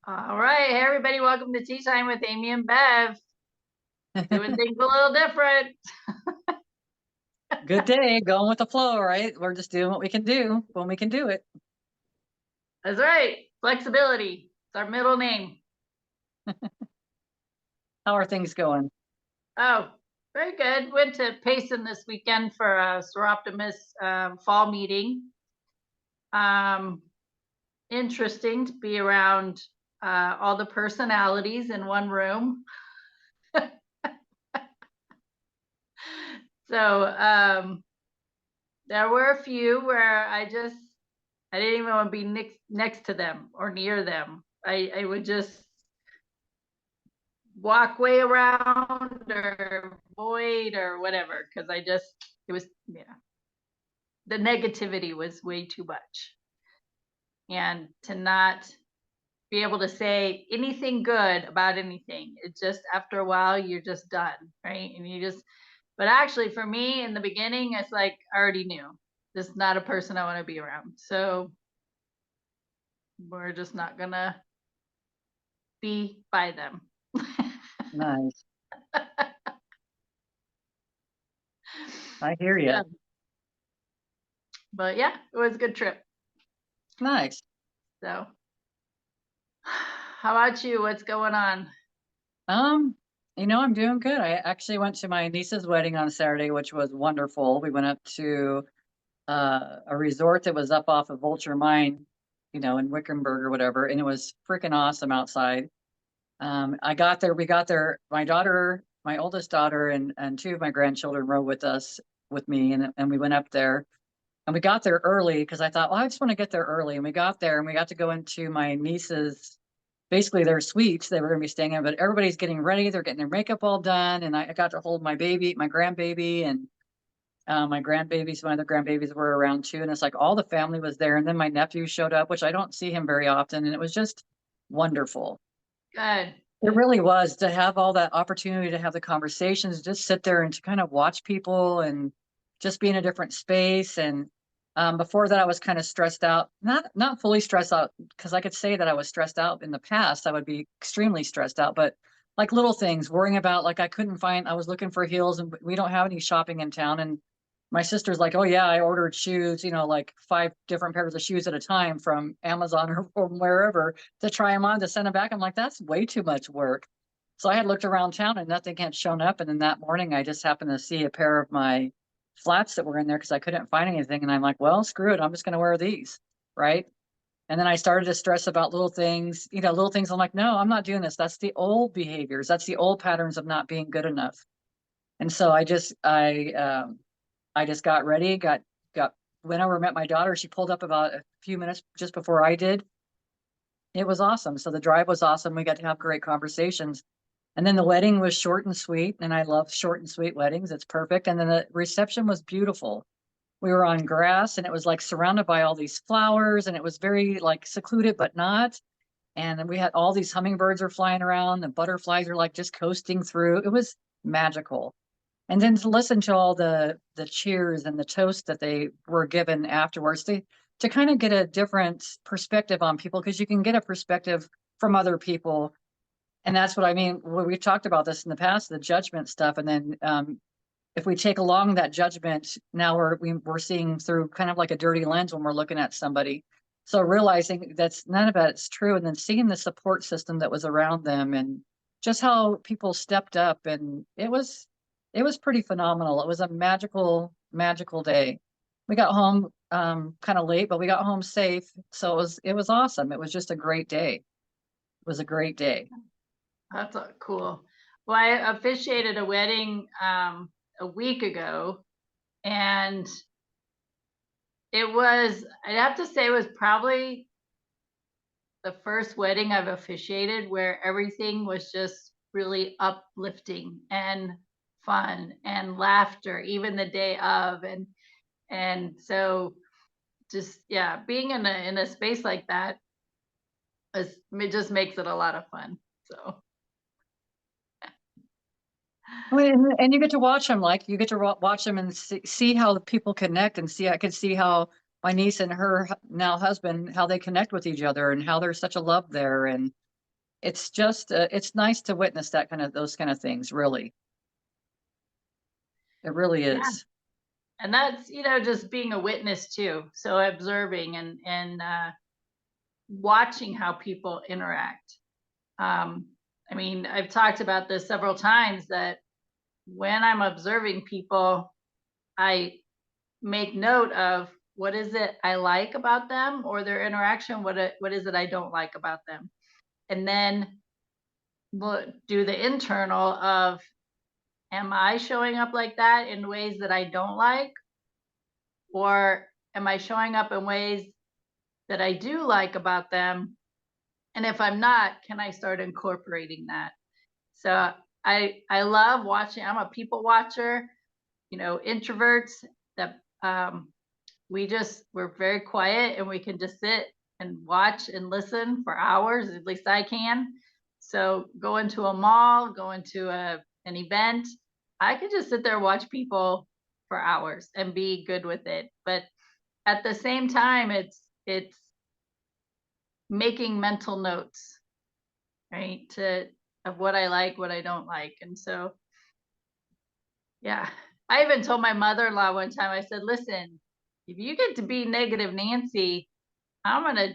All right. Hey, everybody. Welcome to Tea Time with Amy and Bev. Doing things a little different. Good day, going with the flow, right? We're just doing what we can do when we can do it. That's right. Flexibility. It's our middle name. How are things going? Oh, very good. Went to Payson this weekend for a Seroptimus fall meeting. Interesting to be around all the personalities in one room. So there were a few where I didn't even want to be next to them or near them. I would just walk way around or avoid or whatever because it was, the negativity was way too much. And to not be able to say anything good about anything, it just, after a while, you're just done, right? But actually for me in the beginning, it's like I already knew this is not a person I want to be around. So we're just not gonna be by them. Nice. I hear you. But yeah, it was a good trip. Nice. So how about you? What's going on? I'm doing good. I actually went to my niece's wedding on Saturday, which was wonderful. We went up to a resort that was up off of Vulture Mine, in Wickenburg or whatever, and it was freaking awesome outside. We got there, my oldest daughter and two of my grandchildren rode with me, and we went up there. And we got there early because I thought, well, I just want to get there early. And we got there and we got to go into my niece's, basically their suites they were going to be staying in, but everybody's getting ready. They're getting their makeup all done. And I got to hold my grandbaby, and my grandbabies, my other grandbabies were around too. And it's like all the family was there. And then my nephew showed up, which I don't see him very often. And it was just wonderful. Good. It really was to have all that opportunity to have the conversations, just sit there and to kind of watch people and just be in a different space. And before that, I was kind of stressed out, not fully stressed out, because I could say that I was stressed out in the past. I would be extremely stressed out, but like little things, worrying about, like I was looking for heels and we don't have any shopping in town. And my sister's like, oh yeah, I ordered shoes, like 5 different pairs of shoes at a time from Amazon or from wherever to try them on to send them back. I'm like, that's way too much work. So I had looked around town and nothing had shown up. And then that morning I just happened to see a pair of my flats that were in there because I couldn't find anything. And I'm like, well, screw it. I'm just going to wear these. Right. And then I started to stress about little things, little things. I'm like, no, I'm not doing this. That's the old behaviors. That's the old patterns of not being good enough. And so I just got ready, got went over, met my daughter. She pulled up about a few minutes just before I did. It was awesome. So the drive was awesome. We got to have great conversations. And then the wedding was short and sweet. And I love short and sweet weddings. It's perfect. And then the reception was beautiful. We were on grass and it was like surrounded by all these flowers and it was very like secluded, but not. And then we had all these hummingbirds are flying around. The butterflies are like just coasting through. It was magical. And then to listen to all the cheers and the toasts that they were given afterwards to kind of get a different perspective on people, because you can get a perspective from other people. And that's what I mean. We've talked about this in the past, the judgment stuff. And then if we take along that judgment, now we're seeing through kind of like a dirty lens when we're looking at somebody. So realizing that's none of it's true, and then seeing the support system that was around them and just how people stepped up, and it was pretty phenomenal. It was a magical day. We got home kind of late, but we got home safe. So it was awesome. It was just a great day. It was a great day. That's cool. Well, I officiated a wedding a week ago, and I'd have to say it was probably the first wedding I've officiated where everything was just really uplifting and fun and laughter, even the day of. And so just, yeah, being in a space like that it just makes it a lot of fun. So I mean, and you get to watch them, like you get to watch them and see how the people connect, and I could see how my niece and her now husband, how they connect with each other and how there's such a love there. And it's just, it's nice to witness that those kind of things, really. It really Yeah. is. And that's, just being a witness too. So observing and watching how people interact. I mean, I've talked about this several times that when I'm observing people, I make note of what is it I like about them or their interaction, what is it I don't like about them. And then we'll do the internal of, am I showing up like that in ways that I don't like, or am I showing up in ways that I do like about them? And if I'm not, can I start incorporating that? So I love watching. I'm a people watcher. Introverts that we're very quiet and we can just sit and watch and listen for hours. At least I can. So go into a mall, go into an event. I could just sit there and watch people for hours and be good with it. But at the same time, it's making mental notes, right? Of what I like, what I don't like. And so, yeah. I even told my mother-in-law one time, I said, listen, if you get to be negative Nancy, I'm gonna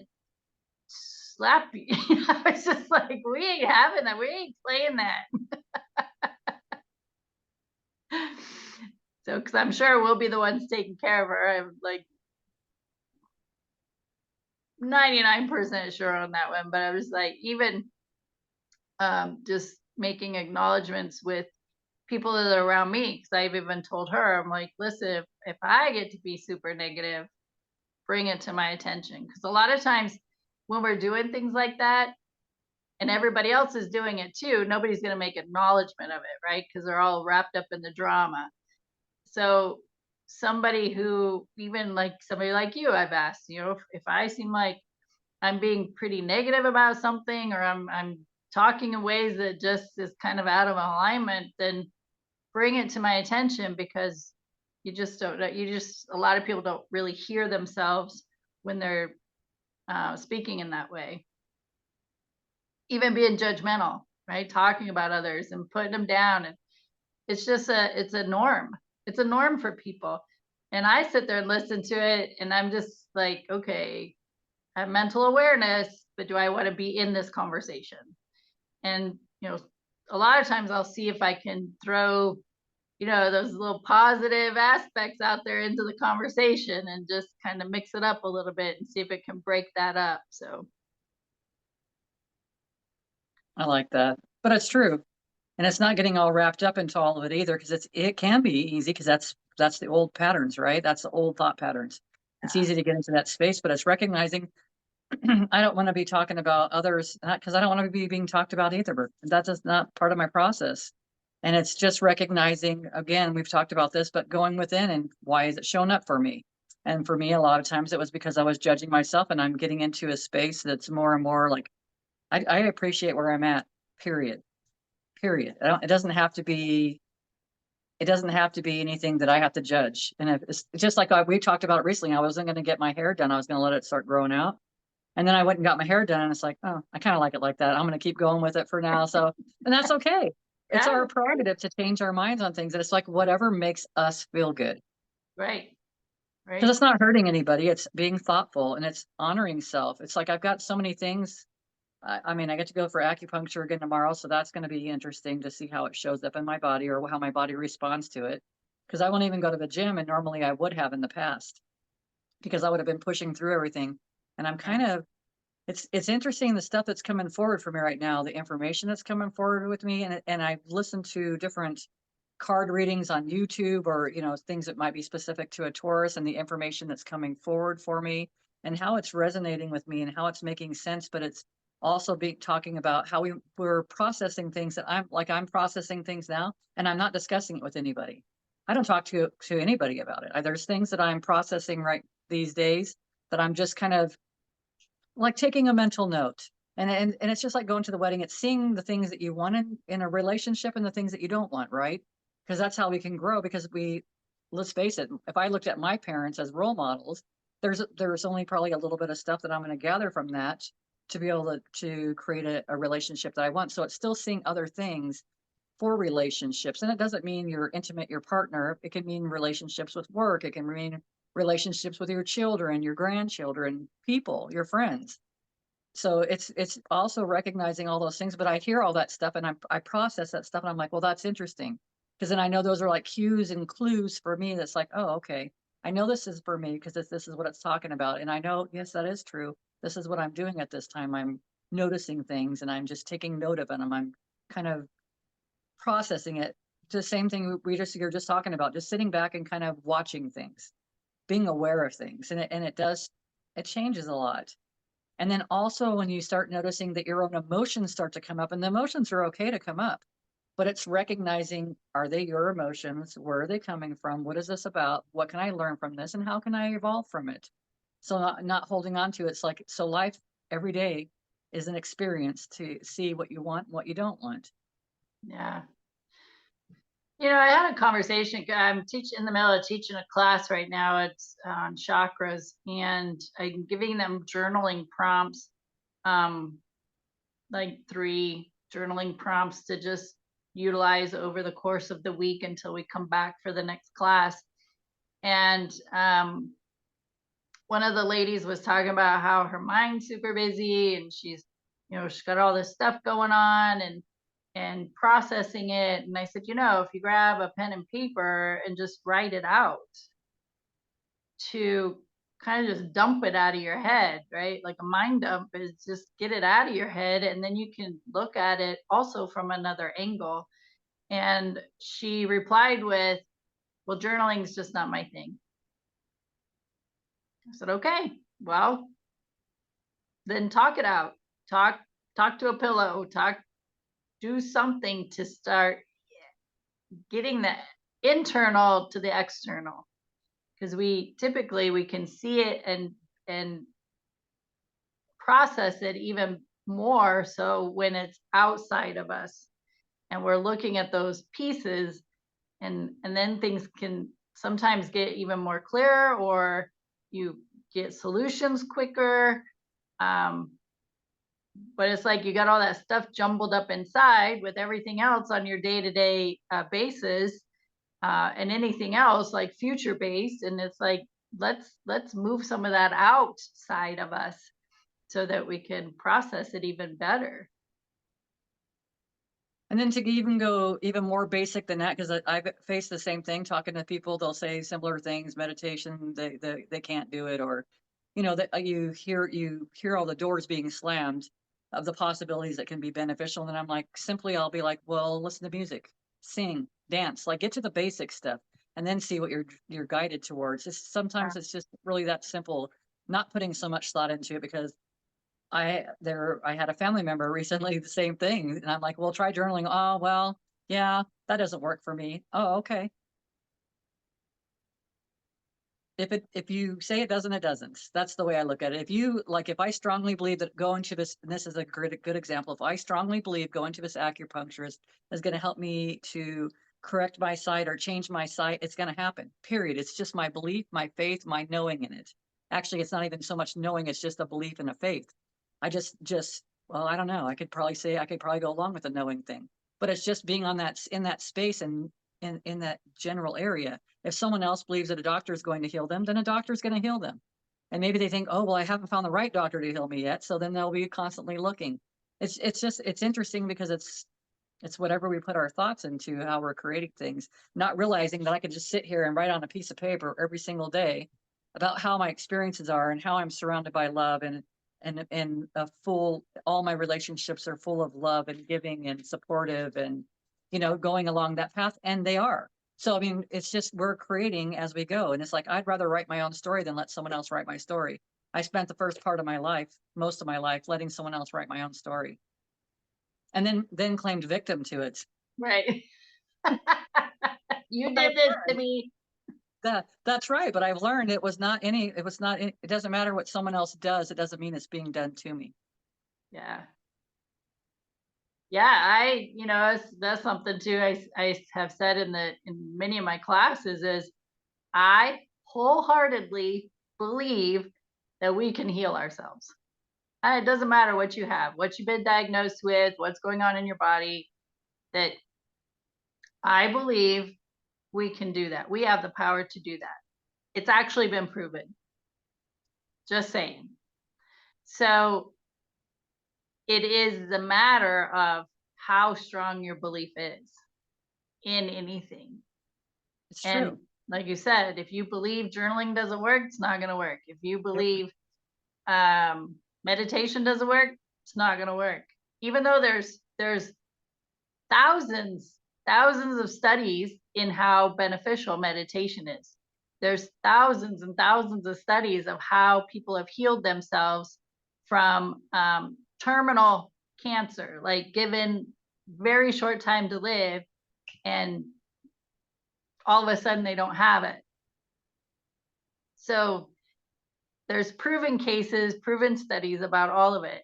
slap you. I was just like, we ain't having that. We ain't playing that. So, because I'm sure we'll be the ones taking care of her. I'm like 99% sure on that one. But I was like, even just making acknowledgments with people that are around me, because I've even told her, I'm like, listen, if I get to be super negative, bring it to my attention. Because a lot of times when we're doing things like that and everybody else is doing it too, nobody's going to make acknowledgement of it, right? Because they're all wrapped up in the drama. So somebody who, even like somebody like you, I've asked, if I seem like I'm being pretty negative about something, or I'm talking in ways that just is kind of out of alignment, then bring it to my attention, because you just don't know. A lot of people don't really hear themselves when they're speaking in that way. Even being judgmental, right? Talking about others and putting them down. And it's a norm. It's a norm for people. And I sit there and listen to it and I'm just like, okay, I have mental awareness, but do I want to be in this conversation? And, a lot of times I'll see if I can throw those little positive aspects out there into the conversation and just kind of mix it up a little bit and see if it can break that up. So, I like that, but it's true. And it's not getting all wrapped up into all of it either, because it can be easy, because that's the old patterns, right? That's the old thought patterns. It's yeah, easy to get into that space, but it's recognizing I don't want to be talking about others, because I don't want to be being talked about either. That's just not part of my process. And it's just recognizing, again, we've talked about this, but going within and why is it showing up for me? And for me, a lot of times it was because I was judging myself, and I'm getting into a space that's more and more like, I appreciate where I'm at, period. Period. It doesn't have to be, it doesn't have to be anything that I have to judge. And it's just like we talked about recently, I wasn't going to get my hair done. I was going to let it start growing out. And then I went and got my hair done, and it's like, oh, I kind of like it like that. I'm going to keep going with it for now. So, and that's okay. It's yeah, our prerogative to change our minds on things. And it's like whatever makes us feel good. right, Because right, it's not hurting anybody. It's being thoughtful and it's honoring self. It's like I've got so many things. I mean, I get to go for acupuncture again tomorrow. So that's going to be interesting to see how it shows up in my body, or how my body responds to it. Because I won't even go to the gym. And normally I would have in the past, because I would have been pushing through everything. And I'm yeah, kind of, it's interesting, the stuff that's coming forward for me right now, the information that's coming forward with me, and I've listened to different card readings on YouTube, or things that might be specific to a Taurus, and the information that's coming forward for me and how it's resonating with me and how it's making sense. But it's also talking about how we're processing things, that I'm processing things now, and I'm not discussing it with anybody. I don't talk to anybody about it. There's things that I'm processing right these days that I'm just kind of like taking a mental note. And it's just like going to the wedding. It's seeing the things that you want in a relationship and the things that you don't want, right? Because that's how we can grow. Because let's face it, if I looked at my parents as role models, there's only probably a little bit of stuff that I'm going to gather from that to be able to create a relationship that I want. So it's still seeing other things for relationships. And it doesn't mean you're intimate, your partner. It can mean relationships with work. It can mean relationships with your children, your grandchildren, people, your friends. So it's also recognizing all those things. But I hear all that stuff and I process that stuff and I'm like, well, that's interesting. Because then I know those are like cues and clues for me. That's like, oh, okay. I know this is for me because this is what it's talking about. And I know, yes, that is true. This is what I'm doing at this time. I'm noticing things and I'm just taking note of them. I'm kind of processing it. The same thing you're just talking about, just sitting back and kind of watching things, being aware of things. And it changes a lot. And then also when you start noticing that your own emotions start to come up, and the emotions are okay to come up, but it's recognizing, are they your emotions? Where are they coming from? What is this about? What can I learn from this? And how can I evolve from it? So not holding on to it. It's like, so life every day is an experience to see what you want, what you don't want. Yeah. I had a conversation. I'm teaching in the middle of teaching a class right now. It's on chakras, and I'm giving them journaling prompts, like 3 journaling prompts to just utilize over the course of the week until we come back for the next class. And one of the ladies was talking about how her mind's super busy and she's got all this stuff going on and processing it. And I said, if you grab a pen and paper and just write it out, to kind of just dump it out of your head, right? Like a mind dump is just get it out of your head, and then you can look at it also from another angle. And she replied with, well, journaling is just not my thing. I said, okay, well, then talk it out. Talk to a pillow. Do something to start getting the internal to the external, because we can see it and process it even more so when it's outside of us and we're looking at those pieces, and then things can sometimes get even more clear, or you get solutions quicker. But it's like you got all that stuff jumbled up inside with everything else on your day-to-day basis, and anything else like future based, and it's like let's move some of that outside of us so that we can process it even better. And then to even go even more basic than that, because I've faced the same thing talking to people, they'll say similar things, meditation, they can't do it, or that you hear all the doors being slammed of the possibilities that can be beneficial. And I'm like, simply I'll be like, well, listen to music, sing, dance, like get to the basic stuff and then see what you're guided towards. Sometimes it's just really that simple, not putting so much thought into it, because I had a family member recently, the same thing. And I'm like, well, try journaling. Oh, well, yeah, that doesn't work for me. Oh, okay. If you say it doesn't, it doesn't. That's the way I look at it. If I strongly believe that going to this, and this is a good example, if I strongly believe going to this acupuncturist is going to help me to correct my sight or change my sight, it's going to happen, period. It's just my belief, my faith, my knowing in it. Actually, it's not even so much knowing, it's just a belief and a faith. I well, I don't know. I could probably go along with the knowing thing, but it's just being in that space and in that general area. If someone else believes that a doctor is going to heal them, then a doctor is going to heal them. And maybe they think, oh, well, I haven't found the right doctor to heal me yet. So then they'll be constantly looking. It's interesting because it's whatever we put our thoughts into, how we're creating things, not realizing that I could just sit here and write on a piece of paper every single day about how my experiences are and how I'm surrounded by love, and all my relationships are full of love and giving and supportive and, going along that path. And they are. So, I mean, it's just, we're creating as we go. And it's like, I'd rather write my own story than let someone else write my story. I spent the first part of my life, most of my life, letting someone else write my own story, and then claimed victim to it. Right. You did this to me. That's right. But I've learned it doesn't matter what someone else does. It doesn't mean it's being done to me. Yeah. Yeah, that's something too. I have said in many of my classes is I wholeheartedly believe that we can heal ourselves. It doesn't matter what you have, what you've been diagnosed with, what's going on in your body, that I believe we can do that. We have the power to do that. It's actually been proven. Just saying. So it is the matter of how strong your belief is in anything. It's And true. like you said, if you believe journaling doesn't work, it's not going to work. If you Yep. believe meditation doesn't work, it's not going to work. Even though there's thousands of studies in how beneficial meditation is. There's thousands and thousands of studies of how people have healed themselves from terminal cancer, like given very short time to live, and all of a sudden they don't have it. So there's proven cases, proven studies about all of it.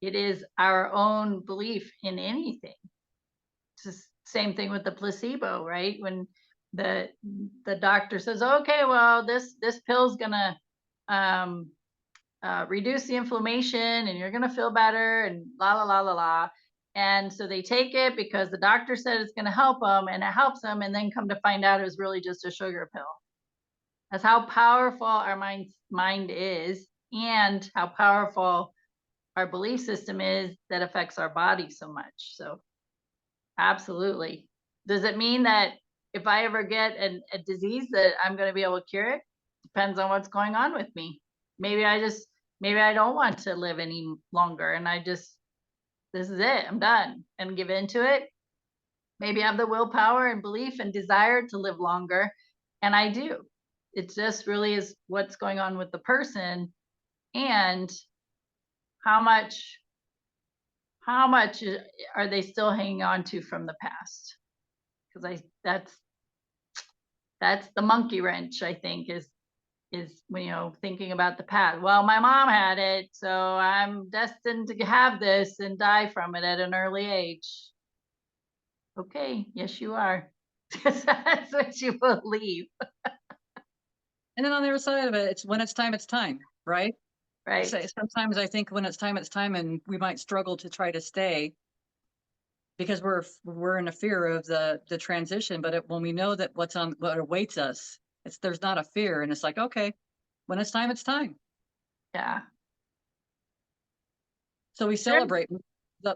It is our own belief in anything. It's the same thing with the placebo, right? When the doctor says, okay, well, this pill's gonna reduce the inflammation and you're gonna feel better and la la la la la. And so they take it because the doctor said it's gonna help them, and it helps them, and then come to find out it was really just a sugar pill. That's how powerful our mind is, and how powerful our belief system is that affects our body so much. So absolutely. Does it mean that if I ever get a disease that I'm going to be able to cure it? Depends on what's going on with me. Maybe I don't want to live any longer, and this is it. I'm done, and give into it. Maybe I have the willpower and belief and desire to live longer, and I do. It just really is what's going on with the person, and how much are they still hanging on to from the past? Because that's the monkey wrench, I think, is thinking about the past. Well, my mom had it, so I'm destined to have this and die from it at an early age. Okay, yes, you are. That's what you believe. And then on the other side of it, it's when it's time, right? Right. So sometimes I think when it's time, and we might struggle to try to stay because we're in a fear of the transition. But when we know that what awaits us, there's not a fear, and it's like, okay, when it's time. Yeah. So we celebrate.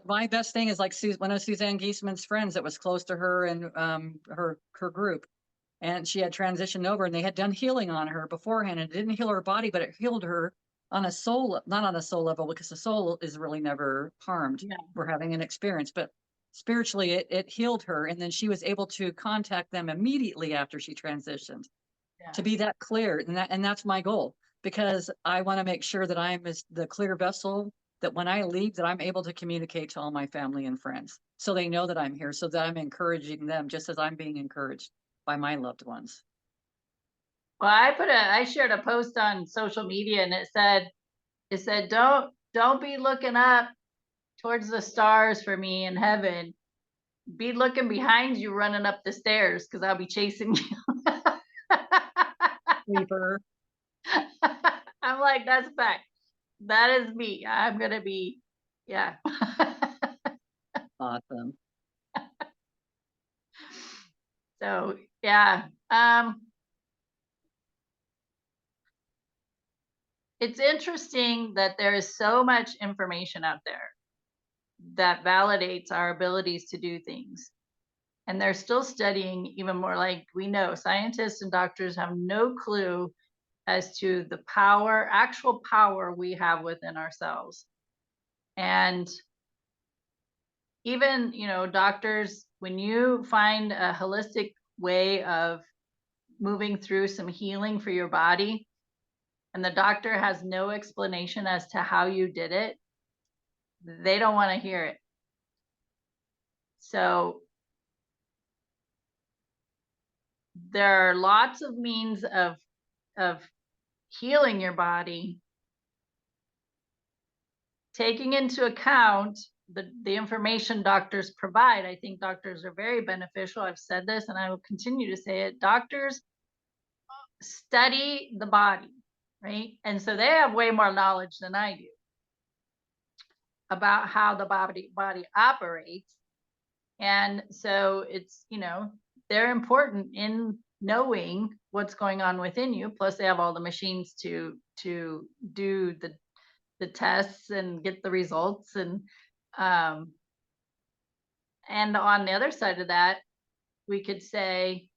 My best thing is like one of Suzanne Giesman's friends that was close to her and her group, and she had transitioned over, and they had done healing on her beforehand, and it didn't heal her body, but it healed her on a soul, not on a soul level, because the soul is really never harmed. Yeah. We're having an experience, but spiritually it healed her, and then she was able to contact them immediately after she transitioned. Yeah. To be that clear, and that's my goal, because I want to make sure that I'm as the clear vessel, that when I leave, that I'm able to communicate to all my family and friends, so they know that I'm here, so that I'm encouraging them just as I'm being encouraged by my loved ones. Well, I shared a post on social media, and it said, don't be looking up towards the stars for me in heaven. Be looking behind you running up the stairs, because I'll be chasing you. Sleeper. I'm like, that's fact. That is me. I'm gonna be, yeah. Awesome. So yeah. It's interesting that there is so much information out there that validates our abilities to do things. And they're still studying even more. Like, we know scientists and doctors have no clue as to the actual power we have within ourselves. And even, doctors, when you find a holistic way of moving through some healing for your body, and the doctor has no explanation as to how you did it, they don't want to hear it. So there are lots of means of healing your body, taking into account the information doctors provide. I think doctors are very beneficial. I've said this, and I will continue to say it. Doctors study the body, right? And so they have way more knowledge than I do. about how the body operates. And so it's, they're important in knowing what's going on within you. Plus they have all the machines to do the tests and get the results. Um and on the other side of that, we could say,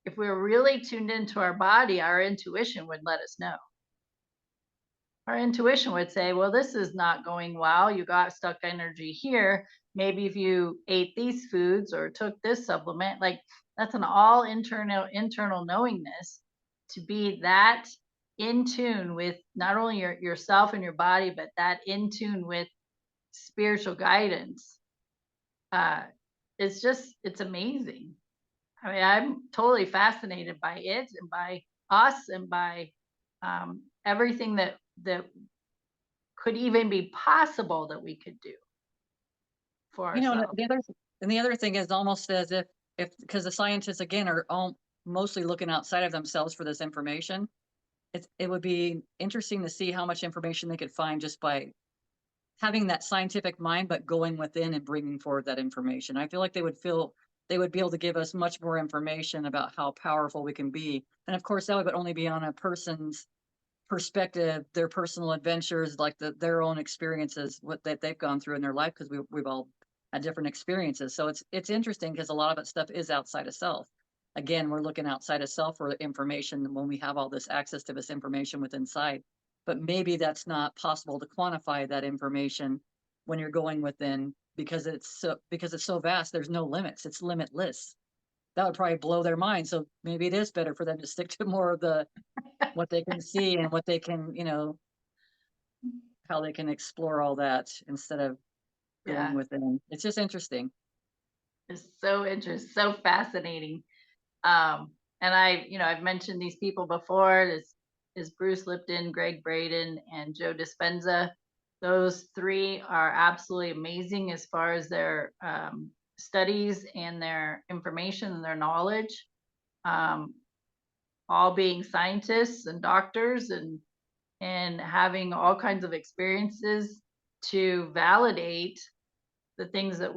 if we were really tuned into our body, our intuition would let us know. Our intuition would say, well, this is not going well. You got stuck energy here. Maybe if you ate these foods or took this supplement, like that's an all internal knowingness, to be that in tune with not only yourself and your body, but that in tune with spiritual guidance. It's amazing. I mean, I'm totally fascinated by it and by us and by everything that could even be possible that we could do for You know, and ourselves. the other thing is almost as if because the scientists again are all mostly looking outside of themselves for this information. It would be interesting to see how much information they could find just by having that scientific mind, but going within and bringing forward that information. I feel like they would be able to give us much more information about how powerful we can be. And of course, that would only be on a person's perspective, their personal adventures, like their own experiences, what that they've gone through in their life, because we've all had different experiences. So it's interesting because a lot of that stuff is outside of self. Again, we're looking outside of self for information when we have all this access to this information within inside. But maybe that's not possible to quantify that information when you're going within because it's so vast, there's no limits, it's limitless. That would probably blow their mind. So maybe it is better for them to stick to more of the what they can see and what they can, how they can explore all that instead of going Yeah, within. It's just interesting. it's so interesting, so fascinating. And I've mentioned these people before. This is Bruce Lipton, Greg Braden, and Joe Dispenza. Those three are absolutely amazing as far as their studies and their information and their knowledge. Um, all being scientists and doctors and having all kinds of experiences to validate the things that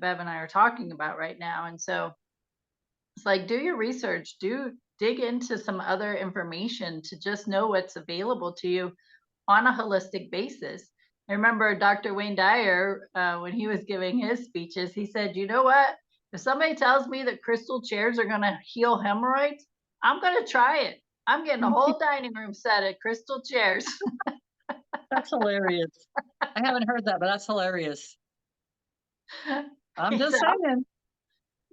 Bev and I are talking about right now. And so it's like, do your research, do dig into some other information to just know what's available to you on a holistic basis. I remember Dr. Wayne Dyer, when he was giving his speeches, he said, you know what? If somebody tells me that crystal chairs are going to heal hemorrhoids, I'm going to try it. I'm getting a whole dining room set of crystal chairs. That's hilarious. I haven't heard that, but that's hilarious. I'm He just said, saying.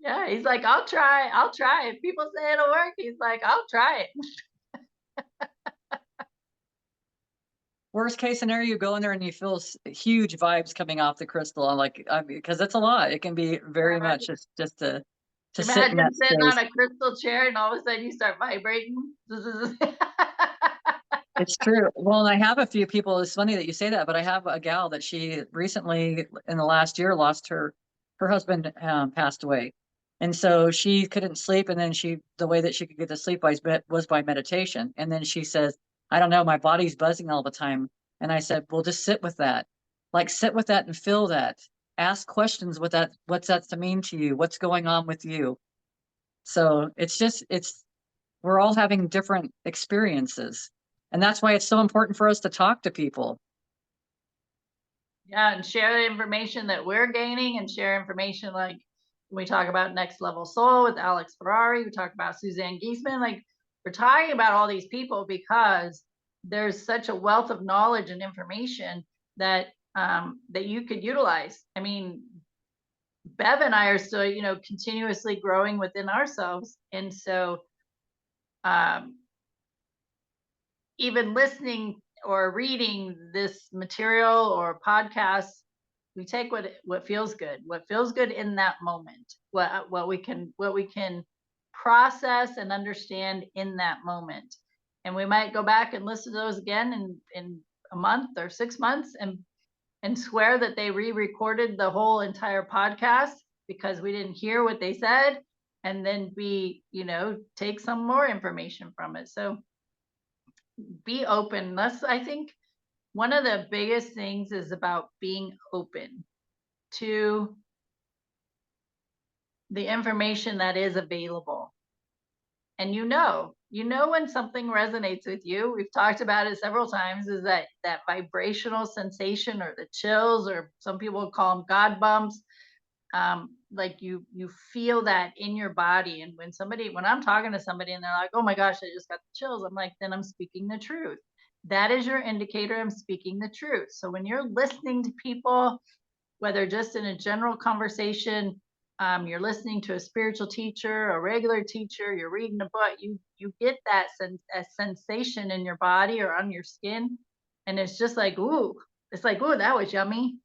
yeah, he's like, I'll try it. People say it'll work. He's like, I'll try it. Worst case scenario, you go in there and you feel huge vibes coming off the crystal. I'm like, because it's a lot. It can be very much just to sit in Imagine that sitting on space. a crystal chair and all of a sudden you start vibrating. It's true. Well, and I have a few people. It's funny that you say that, but I have a gal that she recently, in the last year, lost her husband passed away, and so she couldn't sleep. And then the way that she could get to sleep was by meditation. And then she says, "I don't know, my body's buzzing all the time." And I said, "Well, just sit with that, like sit with that and feel that. Ask questions with that. What's that to mean to you? What's going on with you?" So it's we're all having different experiences. And that's why it's so important for us to talk to people. Yeah, and share the information that we're gaining and share information like when we talk about Next Level Soul with Alex Ferrari, we talk about Suzanne Giesman. Like we're talking about all these people because there's such a wealth of knowledge and information that that you could utilize. I mean, Bev and I are still, continuously growing within ourselves. And so um, even listening or reading this material or podcast, we take what feels good in that moment, what we can process and understand in that moment. And we might go back and listen to those again in a month or 6 months and swear that they re-recorded the whole entire podcast because we didn't hear what they said, and then take some more information from it. So be open. That's, I think, one of the biggest things is about being open to the information that is available. And when something resonates with you. We've talked about it several times, is that vibrational sensation, or the chills, or some people call them God bumps. Like you feel that in your body. And when I'm talking to somebody and they're like, oh my gosh, I just got the chills, I'm like, then I'm speaking the truth. That is your indicator I'm speaking the truth. So when you're listening to people, whether just in a general conversation, you're listening to a spiritual teacher, a regular teacher, you're reading a book, you get that a sensation in your body or on your skin, and it's just like, ooh, it's like, ooh, that was yummy.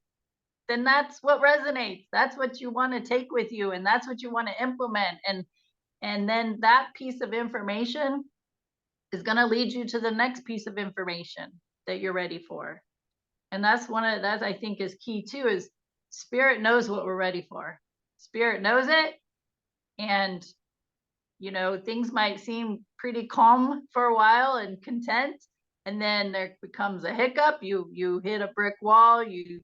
Then that's what resonates. That's what you want to take with you, and that's what you want to implement. And then that piece of information is going to lead you to the next piece of information that you're ready for. And that's one of that I think is key too, is spirit knows what we're ready for. Spirit knows it. And things might seem pretty calm for a while and content, and then there becomes a hiccup. You hit a brick wall, you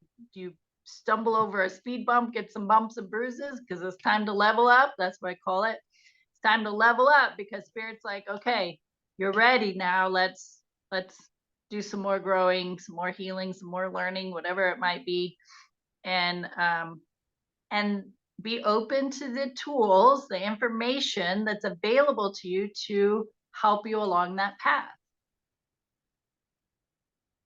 stumble over a speed bump, get some bumps and bruises, because it's time to level up. That's what I call it. It's time to level up, because spirit's like, okay, you're ready now. Let's do some more growing, some more healing, some more learning, whatever it might be. And be open to the tools, the information that's available to you to help you along that path.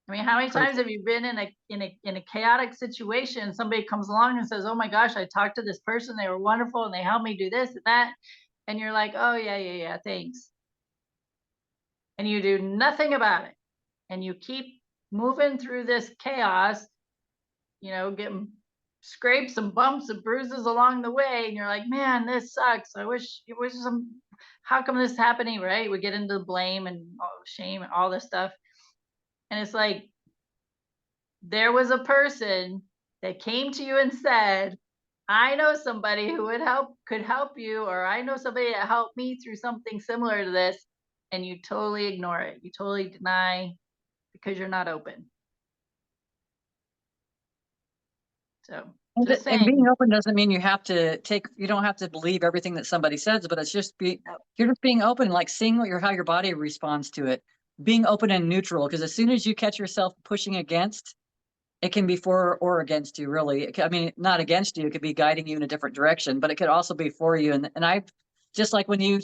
I mean, how many times have you been in a chaotic situation? Somebody comes along and says, "Oh my gosh, I talked to this person. They were wonderful, and they helped me do this and that," and you're like, "Oh yeah, thanks," and you do nothing about it, and you keep moving through this chaos, getting scrapes and bumps and bruises along the way, and you're like, man, this sucks. I wish it was some. How come this is happening? Right? We get into blame and shame and all this stuff, and it's like, there was a person that came to you and said, I know somebody who could help you, or I know somebody that helped me through something similar to this, and you totally ignore it. You totally deny, because you're not open. So just And being saying. open doesn't mean you don't have to believe everything that somebody says, but it's just you're just being open, like seeing how your body responds to it. Being open and neutral, because as soon as you catch yourself pushing against, it can be for or against you, really. I mean, not against you, it could be guiding you in a different direction, but it could also be for you. And I, just like when you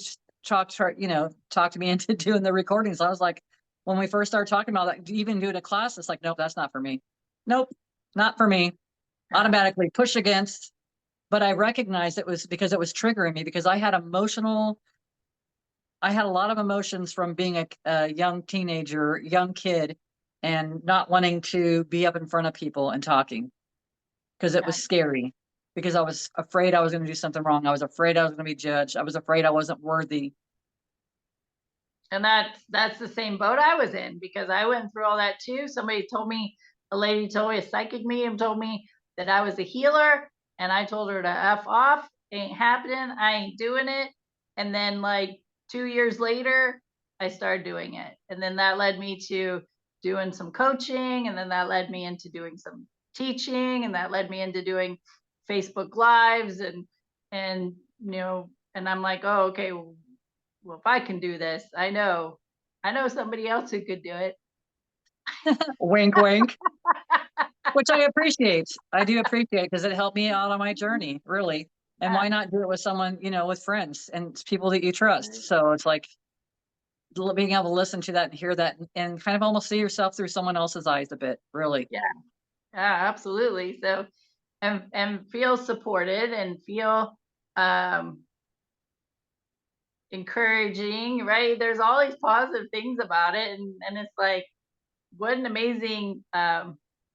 talked to me into doing the recordings, I was like, when we first started talking about that, even doing a class, it's like, nope, that's not for me. Nope, not for me. Automatically push against. But I recognized it was because it was triggering me, because I had a lot of emotions from being a young teenager, young kid, and not wanting to be up in front of people and talking, because it was scary, because I was afraid I was going to do something wrong. I was afraid I was going to be judged. I was afraid I wasn't worthy. And that's the same boat I was in, because I went through all that too. A lady told me, a psychic medium told me that I was a healer, and I told her to F off. Ain't happening. I ain't doing it. And then like 2 years later, I started doing it. And then that led me to doing some coaching. And then that led me into doing some teaching. And that led me into doing Facebook Lives. And and I'm like, oh, okay, well, if I can do this, I know somebody else who could do it. Wink, wink. Which I appreciate. I do appreciate, because it helped me out on my journey, really. And why not do it with someone, with friends and people that you trust? So it's like being able to listen to that and hear that, and kind of almost see yourself through someone else's eyes a bit, really. Yeah, absolutely. So, and feel supported and feel encouraging, right? There's all these positive things about it, and it's like, what an amazing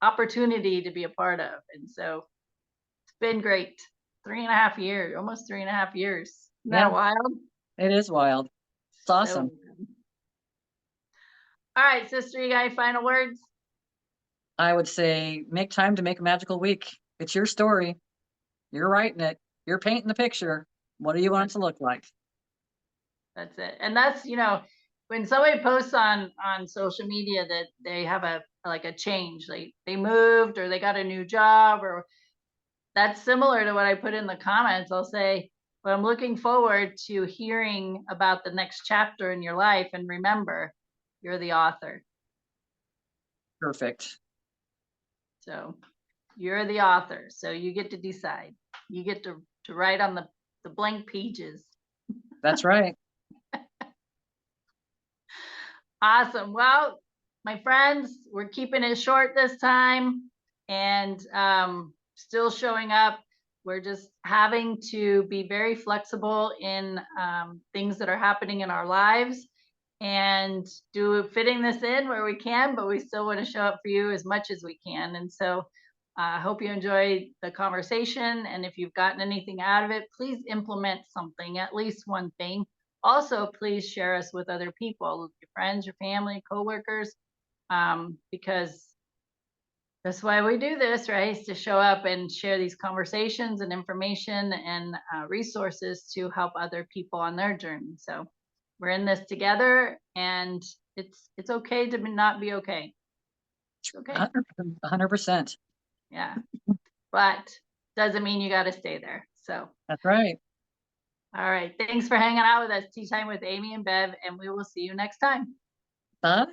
opportunity to be a part of. And so it's been great. 3.5 years, almost 3.5 years. Isn't that wild? It is wild. It's awesome. All right, sister, you got any final words? I would say make time to make a magical week. It's your story. You're writing it. You're painting the picture. What do you want it to look like? That's it. And that's, when somebody posts on social media that they have a like a change, like they moved or they got a new job, or that's similar to what I put in the comments. I'll say, but I'm looking forward to hearing about the next chapter in your life. And remember, you're the author. Perfect. So you're the author. So you get to decide. You get to write on the blank pages. That's right. Awesome. Well, my friends, we're keeping it short this time and still showing up. We're just having to be very flexible in things that are happening in our lives and fitting this in where we can, but we still want to show up for you as much as we can. And so I hope you enjoyed the conversation. And if you've gotten anything out of it, please implement something, at least one thing. Also, please share us with other people, your friends, your family, coworkers, because that's why we do this, right? Is to show up and share these conversations and information and resources to help other people on their journey. So we're in this together, and it's okay to not be okay. It's okay. 100%. Yeah, but doesn't mean you got to stay there. So that's right. All right. Thanks for hanging out with us. Tea Time with Amy and Bev, and we will see you next time. Bye.